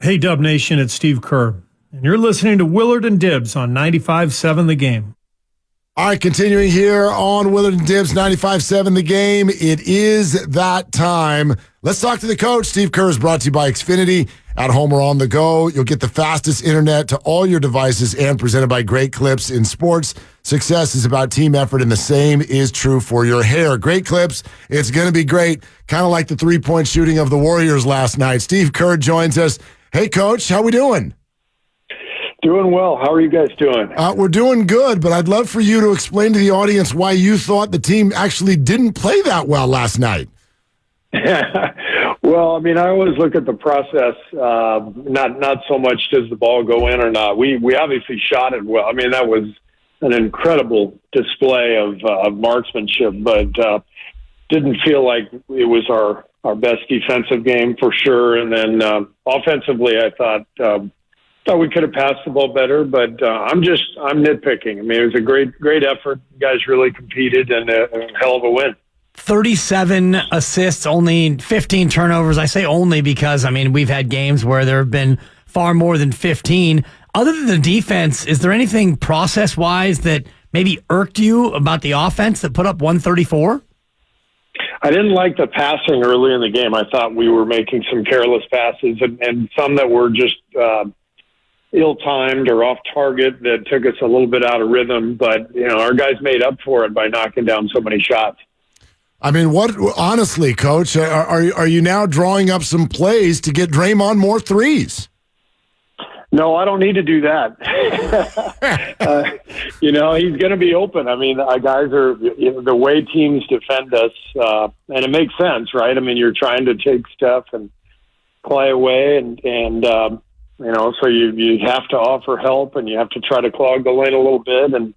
Hey, Dub Nation, it's Steve Kerr, and you're listening to Willard and Dibs on 95.7 The Game. All right, continuing here on Willard and Dibs, 95.7 The Game. It is that time. Let's talk to the coach. Steve Kerr is brought to you by Xfinity. At home or on the go, you'll get the fastest internet to all your devices and presented by Great Clips. In sports, success is about team effort, and the same is true for your hair. Great Clips, it's going to be great, kind of like the three-point shooting of the Warriors last night. Steve Kerr joins us. Hey, Coach, how we doing? Doing well. How are you guys doing? We're doing good, but I'd love for you to explain to the audience why you thought the team actually didn't play that well last night. Well, I mean, I always look at the process, not so much does the ball go in or not. We obviously shot it well. I mean, that was an incredible display of marksmanship, but didn't feel like it was our best defensive game for sure. And then offensively, I thought we could have passed the ball better, but I'm nitpicking. I mean, it was a great effort. You guys really competed, and a hell of a win. 37 assists, only 15 turnovers. I say only because, I mean, we've had games where there have been far more than 15. Other than the defense, is there anything process-wise that maybe irked you about the offense that put up 134? I didn't like the passing early in the game. I thought we were making some careless passes and some that were just ill-timed or off target that took us a little bit out of rhythm. But, you know, our guys made up for it by knocking down so many shots. I mean, honestly, Coach, are you now drawing up some plays to get Draymond more threes? No, I don't need to do that. He's going to be open. I mean, guys are the way teams defend us, and it makes sense, right? I mean, you're trying to take Steph and Klay away, and so you have to offer help, and you have to try to clog the lane a little bit, and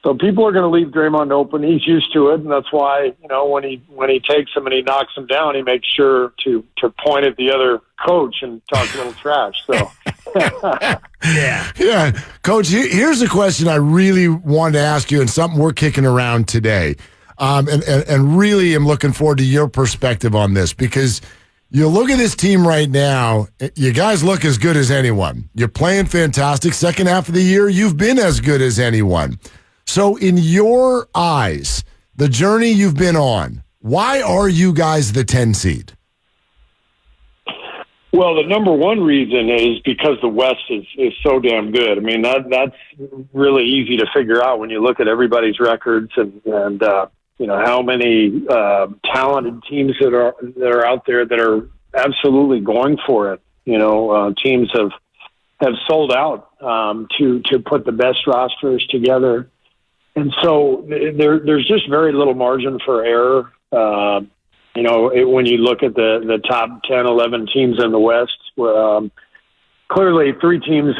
so people are going to leave Draymond open. He's used to it, and that's why, when he takes him and he knocks him down, he makes sure to point at the other coach and talk a little trash. So, yeah. Coach, here's a question I really wanted to ask you, and something we're kicking around today, and really am looking forward to your perspective on this, because you look at this team right now, you guys look as good as anyone. You're playing fantastic. Second half of the year, you've been as good as anyone. So in your eyes, the journey you've been on, why are you guys the 10 seed? Well, the number one reason is because the West is so damn good. I mean, that's really easy to figure out when you look at everybody's records and how many talented teams that are out there that are absolutely going for it. Teams have sold out to put the best rosters together. And so there's just very little margin for error. When you look at the top 10, 11 teams in the West, clearly three teams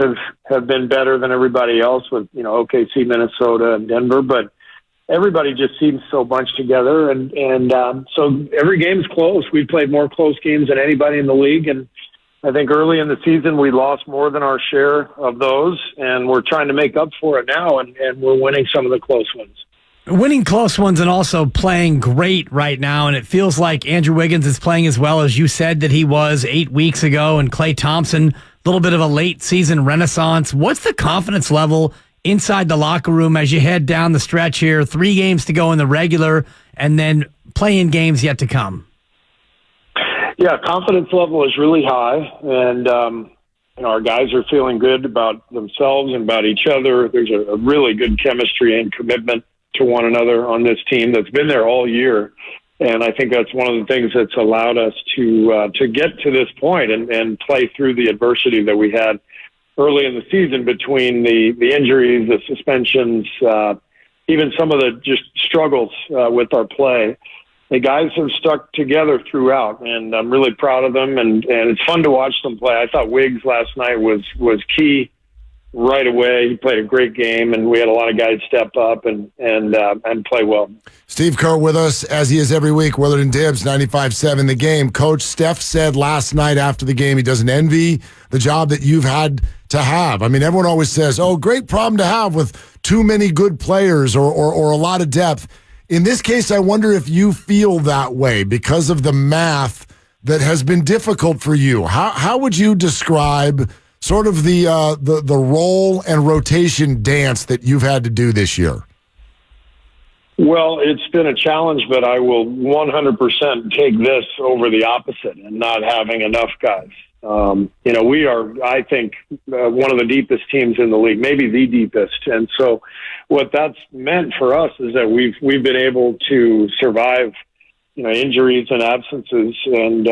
have been better than everybody else with, OKC, Minnesota, and Denver. But everybody just seems so bunched together. And so every game's close. We played more close games than anybody in the league. And I think early in the season, we lost more than our share of those, and we're trying to make up for it now, and we're winning some of the close ones. Winning close ones and also playing great right now, and it feels like Andrew Wiggins is playing as well as you said that he was 8 weeks ago, and Klay Thompson, a little bit of a late-season renaissance. What's the confidence level inside the locker room as you head down the stretch here? 3 games to go in the regular, and then play-in games yet to come. Yeah, confidence level is really high, and our guys are feeling good about themselves and about each other. There's a really good chemistry and commitment to one another on this team that's been there all year, and I think that's one of the things that's allowed us to get to this point and play through the adversity that we had early in the season between the injuries, the suspensions, even some of the just struggles with our play. The guys have stuck together throughout, and I'm really proud of them, and it's fun to watch them play. I thought Wiggs last night was key right away. He played a great game, and we had a lot of guys step up and play well. Steve Kerr with us, as he is every week. Willard and Dibs, 95.7 The Game. Coach, Steph said last night after the game he doesn't envy the job that you've had to have. I mean, everyone always says, great problem to have with too many good players or a lot of depth. In this case, I wonder if you feel that way because of the math that has been difficult for you? How would you describe sort of the role and rotation dance that you've had to do this year? Well, it's been a challenge, but I will 100% take this over the opposite and not having enough guys. We are, I think, one of the deepest teams in the league, maybe the deepest. And so what that's meant for us is that we've been able to survive, injuries and absences and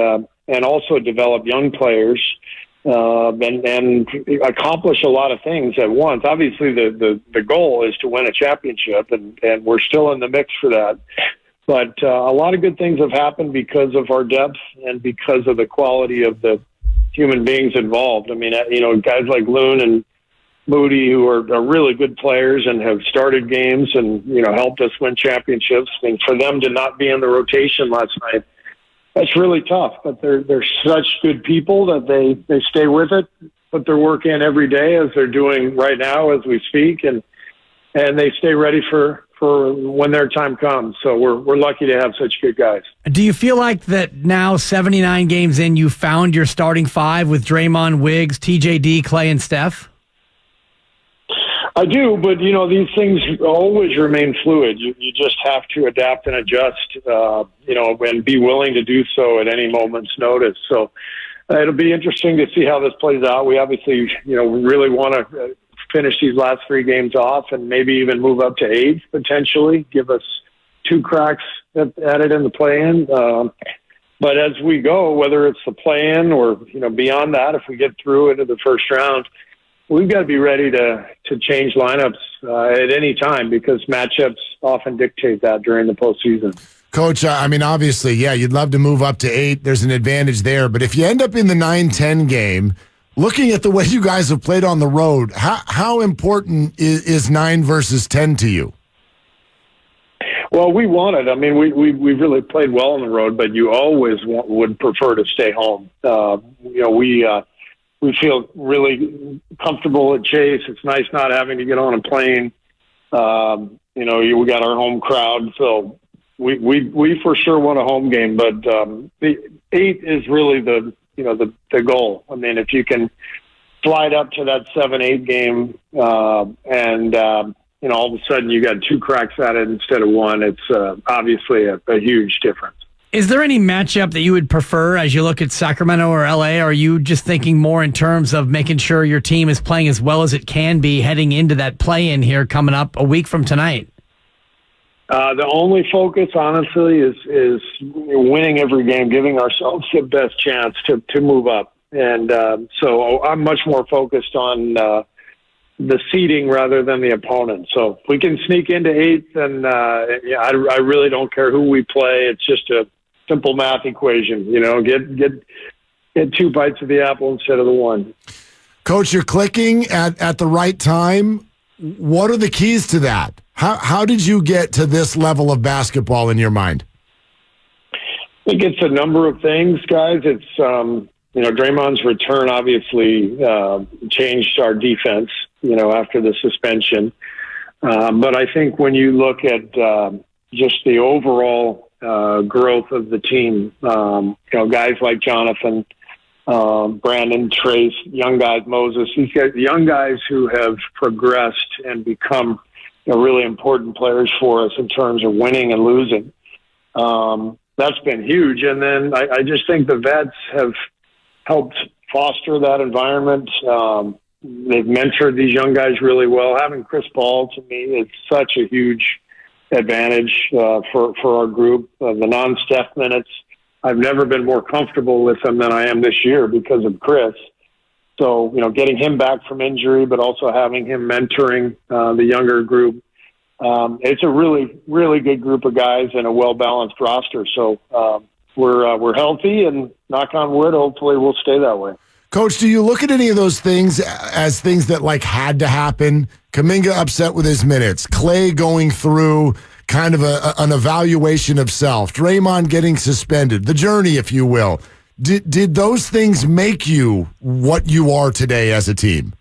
also develop young players and accomplish a lot of things at once. Obviously, the goal is to win a championship, and we're still in the mix for that. But a lot of good things have happened because of our depth and because of the quality of the human beings involved. I mean, guys like Loon and Moody, who are really good players and have started games and, helped us win championships. I mean, for them to not be in the rotation last night, that's really tough. But they're such good people that they stay with it, put their work in every day, as they're doing right now as we speak, and they stay ready for when their time comes. So we're lucky to have such good guys. Do you feel like that now, 79 games in, you found your starting five with Draymond, Wiggs, TJD, Klay, and Steph? I do, but these things always remain fluid. You just have to adapt and adjust, and be willing to do so at any moment's notice. So it'll be interesting to see how this plays out. We obviously, really want to finish these last 3 games off and maybe even move up to 8 potentially, give us 2 cracks at it in the play-in. But as we go, whether it's the play-in or, beyond that, if we get through into the first round, we've got to be ready to change lineups at any time, because matchups often dictate that during the postseason. Coach, obviously, you'd love to move up to 8. There's an advantage there. But if you end up in the 9-10 game, looking at the way you guys have played on the road, how important is 9 versus 10 to you? Well, we want it. I mean, we really played well on the road, but you always would prefer to stay home. We feel really comfortable at Chase. It's nice not having to get on a plane. We got our home crowd, so we for sure want a home game. But the 8 is really the goal. I mean, if you can slide up to that 7-8 game, and all of a sudden you got 2 cracks at it instead of 1, it's obviously a huge difference. Is there any matchup that you would prefer as you look at Sacramento or LA? Or are you just thinking more in terms of making sure your team is playing as well as it can be heading into that play-in here coming up a week from tonight? The only focus, honestly, is winning every game, giving ourselves the best chance to move up. And so I'm much more focused on the seeding rather than the opponent. So if we can sneak into 8, then I really don't care who we play. It's just a simple math equation. Get 2 bites of the apple instead of the 1. Coach, you're clicking at the right time. What are the keys to that? How did you get to this level of basketball in your mind? I think it's a number of things, guys. It's Draymond's return obviously changed our defense, after the suspension. But I think when you look at just the overall growth of the team, guys like Jonathan, Brandon, Trace, young guys, Moses, these guys, young guys who have progressed and become really important players for us in terms of winning and losing. That's been huge. And then I just think the vets have helped foster that environment. They've mentored these young guys really well. Having Chris Paul, to me, is such a huge advantage for our group. The non-Steph minutes, I've never been more comfortable with him than I am this year because of Chris. So, getting him back from injury, but also having him mentoring the younger group. It's a really, really good group of guys and a well-balanced roster. So we're healthy, and knock on wood, hopefully we'll stay that way. Coach, do you look at any of those things as things that had to happen? Kuminga upset with his minutes, Klay going through kind of an evaluation of self, Draymond getting suspended, the journey, if you will. Did those things make you what you are today as a team?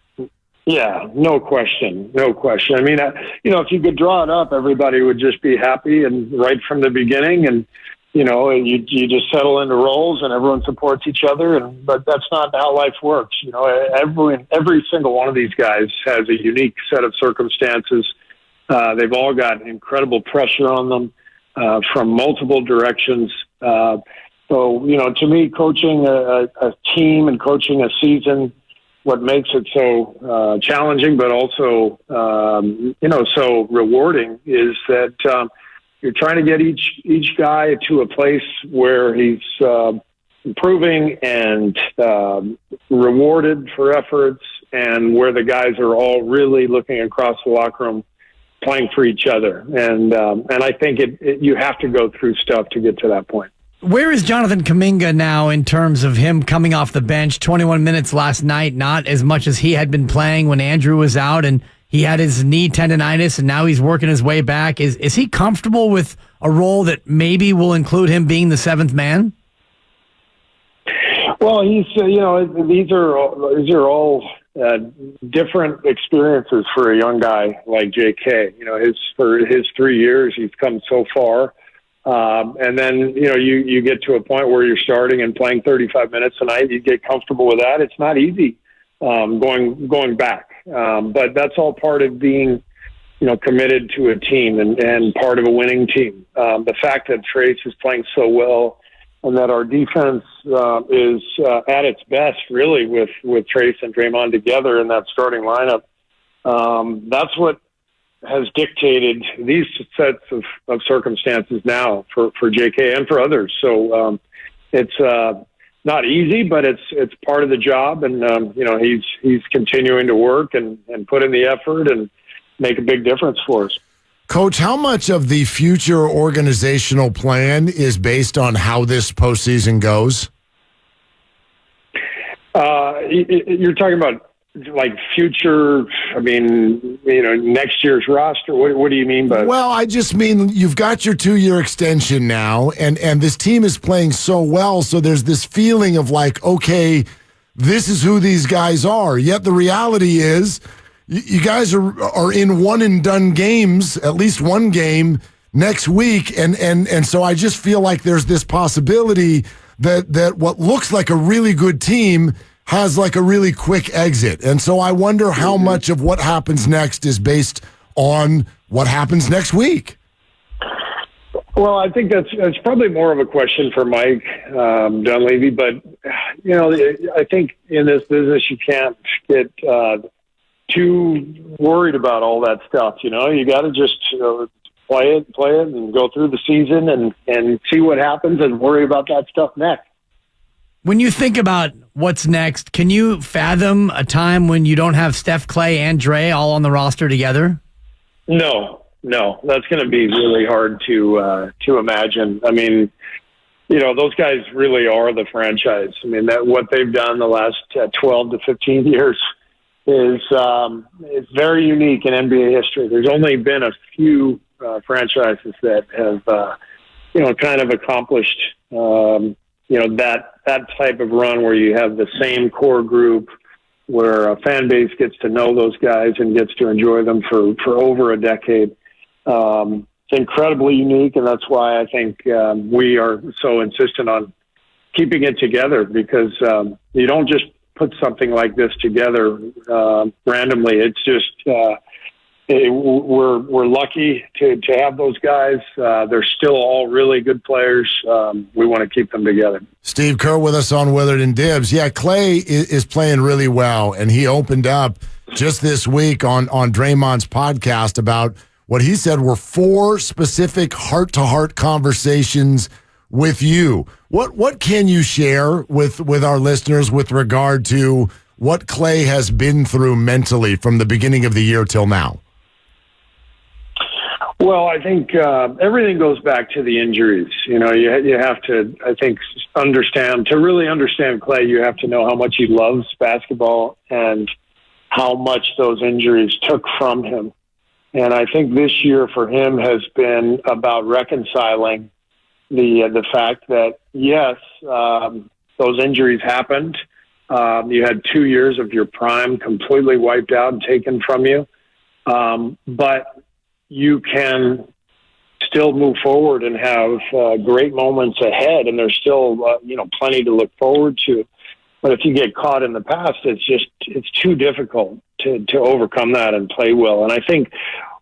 Yeah, no question. No question. I mean, if you could draw it up, everybody would just be happy and right from the beginning. And, you just settle into roles and everyone supports each other. But that's not how life works. Every single one of these guys has a unique set of circumstances. They've all got incredible pressure on them from multiple directions. So, to me, coaching a team and coaching a season, what makes it so challenging, but also, so rewarding is that you're trying to get each guy to a place where he's improving and rewarded for efforts, and where the guys are all really looking across the locker room, playing for each other. And I think you have to go through stuff to get to that point. Where is Jonathan Kuminga now in terms of him coming off the bench? 21 minutes last night, not as much as he had been playing when Andrew was out, and he had his knee tendonitis, and now he's working his way back. Is he comfortable with a role that maybe will include him being the seventh man? Well, he's these are all different experiences for a young guy like JK. For his 3 years, he's come so far. And then, you get to a point where you're starting and playing 35 minutes a night. You get comfortable with that. It's not easy going back. But that's all part of being, committed to a team and part of a winning team. The fact that Trace is playing so well and that our defense is at its best, really, with Trace and Draymond together in that starting lineup, that's what has dictated these sets of circumstances now for JK and for others. So it's not easy, but it's part of the job. And, he's continuing to work and put in the effort and make a big difference for us. Coach, how much of the future organizational plan is based on how this postseason goes? You're talking about like future, next year's roster? What do you mean by that? Well, I just mean you've got your 2-year extension now, and this team is playing so well, so there's this feeling of like, okay, this is who these guys are. Yet the reality is you guys are in one-and-done games, at least one game next week, and so I just feel like there's this possibility that what looks like a really good team has like a really quick exit. And so I wonder how much of what happens next is based on what happens next week. Well, I think that's probably more of a question for Mike Dunleavy. But, I think in this business you can't get too worried about all that stuff. You got to just play it and go through the season and see what happens and worry about that stuff next. When you think about what's next, can you fathom a time when you don't have Steph, Klay, and Dre all on the roster together? No, that's going to be really hard to imagine. I mean, those guys really are the franchise. I mean, that what they've done the last 12 to 15 years is it's very unique in NBA history. There's only been a few franchises that have, kind of accomplished, that type of run where you have the same core group, where a fan base gets to know those guys and gets to enjoy them for over a decade. It's incredibly unique, and that's why I think we are so insistent on keeping it together, because you don't just put something like this together randomly. It's just we're lucky to have those guys. They're still all really good players. We want to keep them together. Steve Kerr with us on Willard and Dibs. Yeah, Klay is playing really well, and he opened up just this week on Draymond's podcast about what he said were 4 specific heart-to-heart conversations with you. What can you share with our listeners with regard to what Klay has been through mentally from the beginning of the year till now? Well, I think everything goes back to the injuries. You have to, I think, to really understand Klay, you have to know how much he loves basketball and how much those injuries took from him. And I think this year for him has been about reconciling the fact that, yes, those injuries happened. You had 2 years of your prime completely wiped out and taken from you. But you can still move forward and have great moments ahead, and there's still plenty to look forward to. But if you get caught in the past, it's too difficult to overcome that and play well. And I think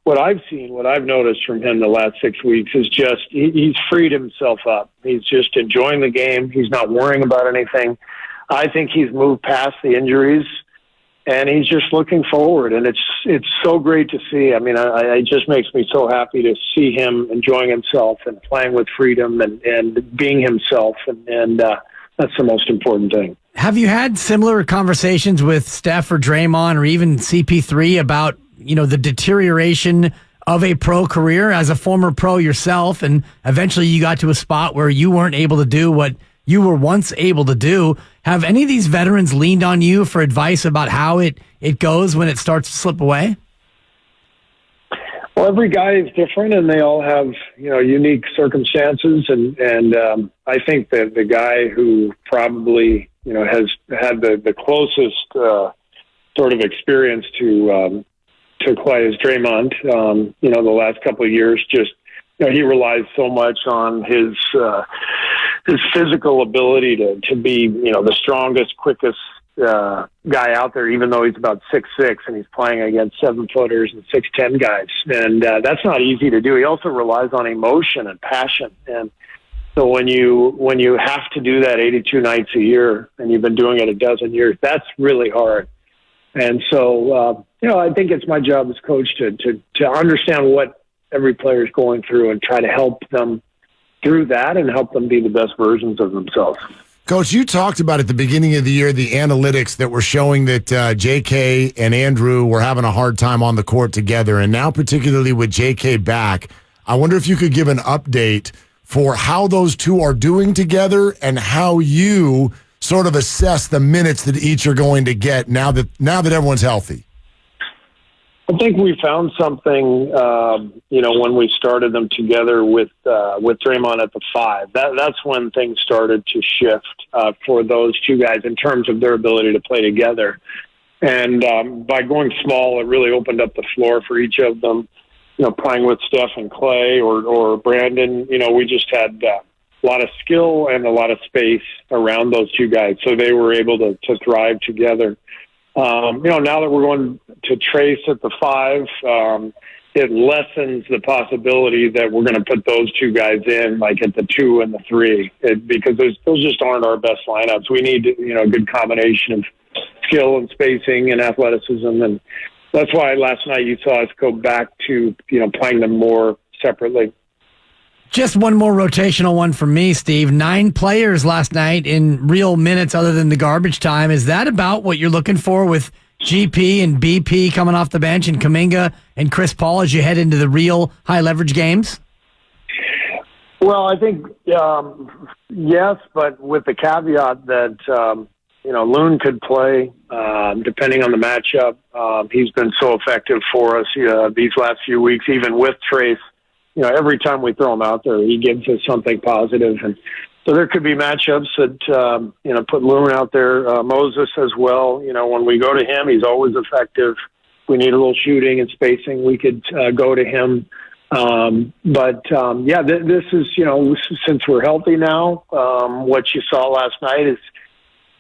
what I've noticed from him the last 6 weeks is just he's freed himself up. He's just enjoying the game. He's not worrying about anything. I think he's moved past the injuries, and he's just looking forward. And it's so great to see. I mean, it just makes me so happy to see him enjoying himself and playing with freedom and being himself. And that's the most important thing. Have you had similar conversations with Steph or Draymond or even CP3 about, the deterioration of a pro career as a former pro yourself, and eventually you got to a spot where you weren't able to do what you were once able to do? Have any of these veterans leaned on you for advice about how it goes when it starts to slip away? Well, every guy is different, and they all have unique circumstances. And I think that the guy who probably has had the closest sort of experience to Klay is Draymond. The last couple of years, just he relies so much on his physical ability to be the strongest, quickest guy out there, even though he's about 6'6" and he's playing against 7-footers and 6'10" guys. And that's not easy to do. He also relies on emotion and passion. And so when you have to do that 82 nights a year, and you've been doing it a dozen years, that's really hard. And so, I think it's my job as coach to understand what every player is going through and try to help them through that and help them be the best versions of themselves. Coach, you talked about at the beginning of the year the analytics that were showing that J.K. and Andrew were having a hard time on the court together. And now, particularly with J.K. back, I wonder if you could give an update for how those two are doing together and how you sort of assess the minutes that each are going to get now that everyone's healthy. I think we found something, when we started them together with Draymond at the 5. That's when things started to shift for those two guys in terms of their ability to play together. And by going small, it really opened up the floor for each of them. Playing with Steph and Klay or Brandon, we just had a lot of skill and a lot of space around those two guys, so they were able to thrive together. Now that we're going to Trace at the 5, it lessens the possibility that we're going to put those two guys in like at the 2 and the 3, because those just aren't our best lineups. We need a good combination of skill and spacing and athleticism, and that's why last night you saw us go back to playing them more separately. Just one more rotational one from me, Steve. 9 players last night in real minutes other than the garbage time. Is that about what you're looking for with GP and BP coming off the bench and Kuminga and Chris Paul as you head into the real high-leverage games? Well, I think yes, but with the caveat that Loon could play depending on the matchup. He's been so effective for us these last few weeks, even with Trace. Every time we throw him out there, he gives us something positive. And so there could be matchups that, put Loon out there, Moses as well. When we go to him, he's always effective. If we need a little shooting and spacing, we could go to him. This is, since we're healthy now, what you saw last night is,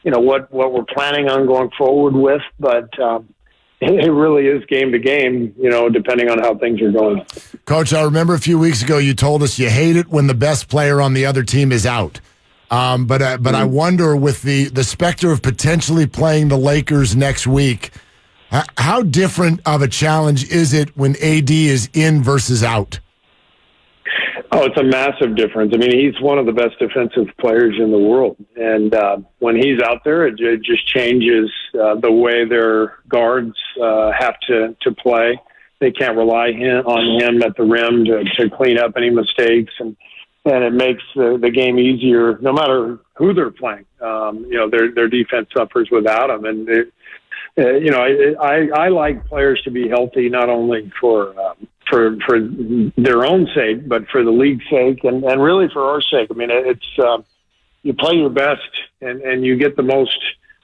what we're planning on going forward with. But it really is game to game, depending on how things are going. Coach, I remember a few weeks ago you told us you hate it when the best player on the other team is out. But I wonder, with the specter of potentially playing the Lakers next week, how different of a challenge is it when AD is in versus out? Oh, it's a massive difference. I mean, he's one of the best defensive players in the world. And when he's out there, it just changes the way their guards have to play. They can't rely on him at the rim to clean up any mistakes. And it makes the game easier no matter who they're playing. Their defense suffers without him. And, I like players to be healthy, not only for their own sake, but for the league's sake and really for our sake. I mean, it's you play your best and you get the most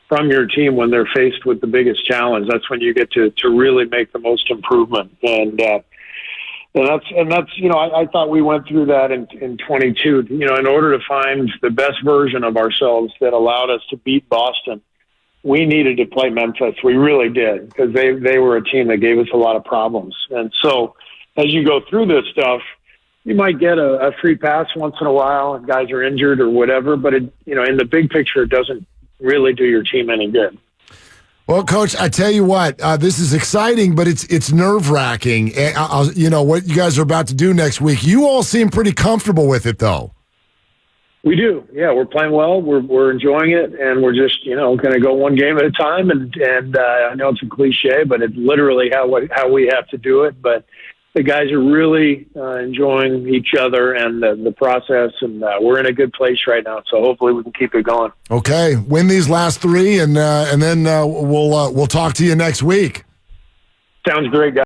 from your team when they're faced with the biggest challenge. That's when you get to really make the most improvement. And And that's I thought we went through that in 22. In order to find the best version of ourselves that allowed us to beat Boston, we needed to play Memphis. We really did, because they were a team that gave us a lot of problems. And so as you go through this stuff, you might get a free pass once in a while and guys are injured or whatever, but in the big picture, it doesn't really do your team any good. Well, Coach, I tell you what, this is exciting, but it's nerve-wracking. What you guys are about to do next week. You all seem pretty comfortable with it, though. We do. Yeah, we're playing well. We're enjoying it, and we're just, going to go one game at a time. And I know it's a cliche, but it's literally how we have to do it. But the guys are really enjoying each other and the process, and we're in a good place right now. So hopefully we can keep it going. Okay, win these last three, and then we'll talk to you next week. Sounds great, guys.